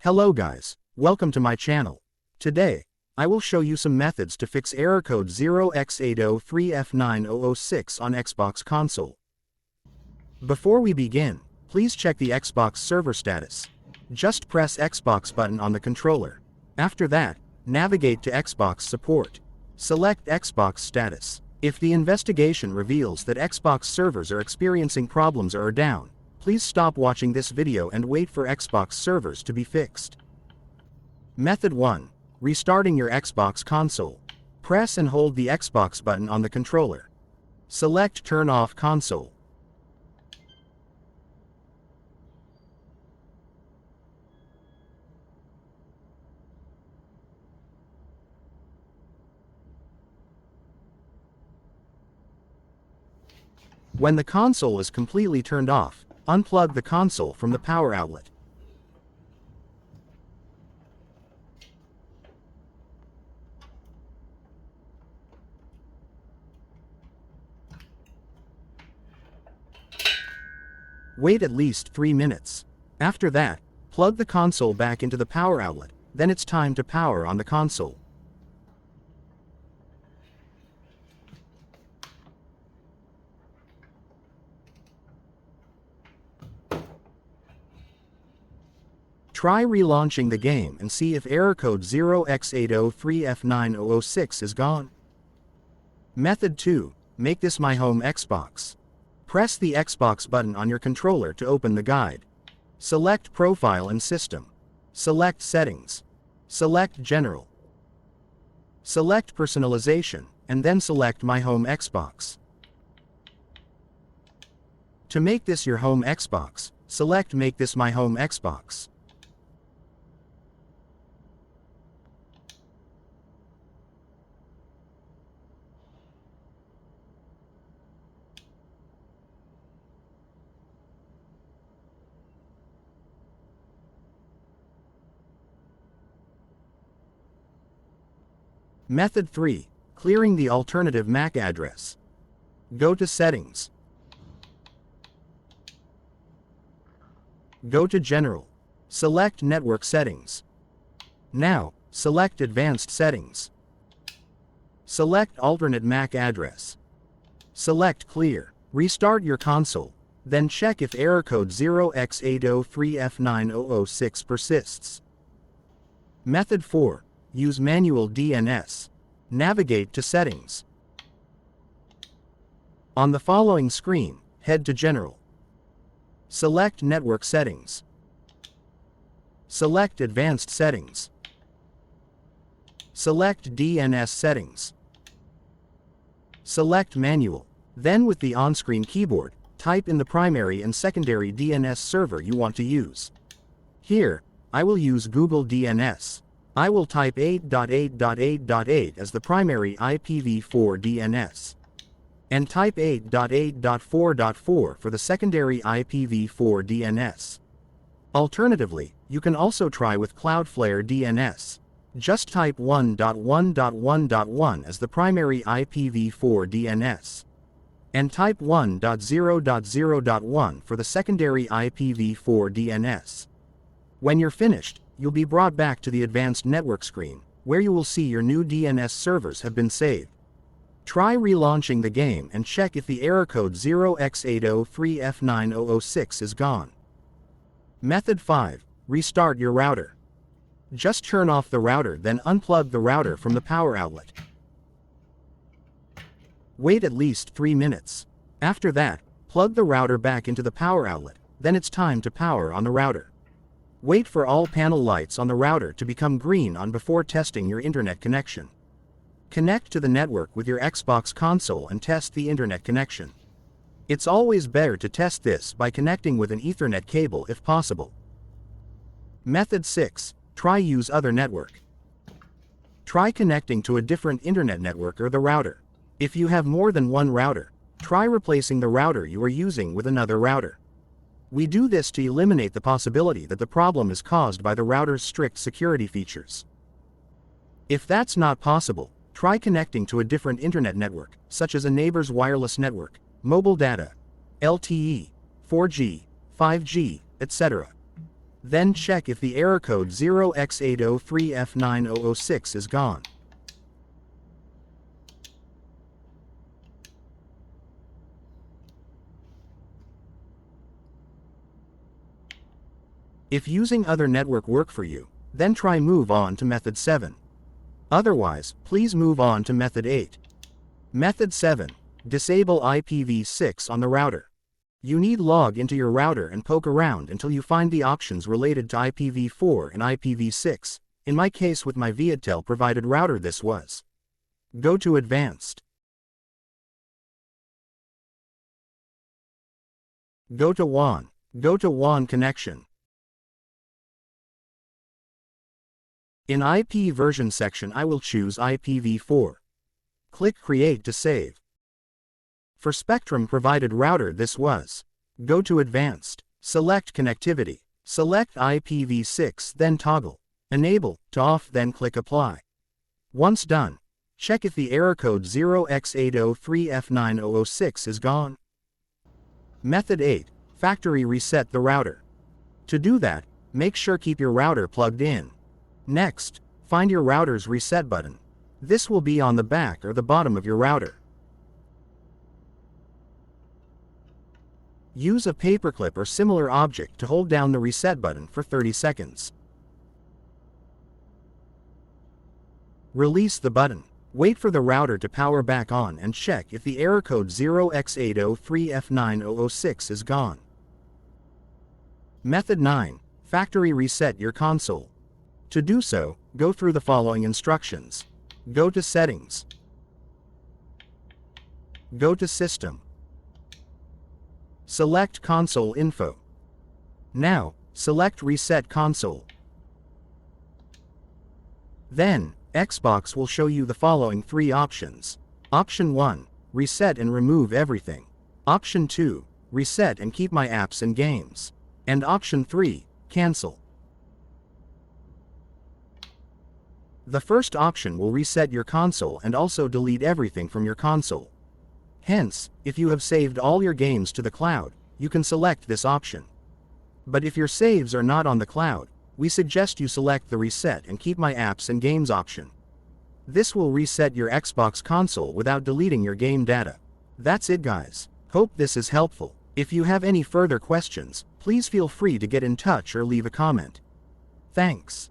Hello guys, welcome to my channel. Today, I will show you some methods to fix error code 0x803f9006 on Xbox console. Before we begin, please check the Xbox server status. Just press Xbox button on the controller. After that, navigate to Xbox support. Select Xbox status. If the investigation reveals that Xbox servers are experiencing problems or are down, please stop watching this video and wait for Xbox servers to be fixed. Method 1. Restarting your Xbox console. Press and hold the Xbox button on the controller. Select Turn off console. When the console is completely turned off, unplug the console from the power outlet. Wait at least 3 minutes. After that, plug the console back into the power outlet, then it's time to power on the console. Try relaunching the game and see if error code 0x803f9006 is gone. Method 2. Make this my home Xbox. Press the Xbox button on your controller to open the guide. Select Profile and System. Select Settings. Select General. Select Personalization, and then select My Home Xbox. To make this your home Xbox, select Make this my home Xbox. Method 3. Clearing the alternative MAC address. Go to Settings. Go to General. Select Network Settings. Now, select Advanced Settings. Select Alternate MAC address. Select Clear. Restart your console. Then check if error code 0x803f9006 persists. Method 4. Use manual DNS. Navigate to Settings. On the following screen, head to General. Select Network Settings. Select Advanced Settings. Select DNS Settings. Select Manual. Then with the on-screen keyboard, type in the primary and secondary DNS server you want to use. Here, I will use Google DNS. I will type 8.8.8.8 as the primary IPv4 DNS. And type 8.8.4.4 for the secondary IPv4 DNS. Alternatively, you can also try with Cloudflare DNS. Just type 1.1.1.1 as the primary IPv4 DNS. And type 1.0.0.1 for the secondary IPv4 DNS. When you're finished, you'll be brought back to the advanced network screen, where you will see your new DNS servers have been saved. Try relaunching the game and check if the error code 0x803f9006 is gone. Method 5. Restart your router. Just turn off the router, then unplug the router from the power outlet. Wait at least 3 minutes. After that, plug the router back into the power outlet, then it's time to power on the router. Wait for all panel lights on the router to become green on before testing your internet connection. Connect to the network with your Xbox console and test the internet connection. It's always better to test this by connecting with an Ethernet cable if possible. Method 6. Try use other network. Try connecting to a different internet network or the router. If you have more than one router, try replacing the router you are using with another router. We do this to eliminate the possibility that the problem is caused by the router's strict security features. If that's not possible, try connecting to a different internet network, such as a neighbor's wireless network, mobile data, LTE, 4G, 5G, etc. Then check if the error code 0x803f9006 is gone. If using other network work for you, then try move on to method 7. Otherwise, please move on to method 8. Method 7. Disable IPv6 on the router. You need log into your router and poke around until you find the options related to IPv4 and IPv6. In my case with my Viettel provided router this was. Go to Advanced. Go to WAN. Go to WAN connection. In IP version section I will choose IPv4. Click Create to save. For Spectrum provided router this was. Go to Advanced. Select Connectivity. Select IPv6 then toggle Enable to off then click Apply. Once done, check if the error code 0x803f9006 is gone. Method 8. Factory reset the router. To do that, make sure keep your router plugged in. Next, find your router's reset button. This will be on the back or the bottom of your router. Use a paperclip or similar object to hold down the reset button for 30 seconds. Release the button. Wait for the router to power back on and check if the error code 0x803f9006 is gone. Method 9. Factory reset your console. To do so, go through the following instructions. Go to Settings. Go to System. Select Console Info. Now, select Reset Console. Then, Xbox will show you the following 3 options. Option 1. Reset and remove everything. Option 2. Reset and keep my apps and games. And Option 3. Cancel. The first option will reset your console and also delete everything from your console. Hence, if you have saved all your games to the cloud, you can select this option. But if your saves are not on the cloud, we suggest you select the Reset and Keep My Apps and Games option. This will reset your Xbox console without deleting your game data. That's it guys. Hope this is helpful. If you have any further questions, please feel free to get in touch or leave a comment. Thanks.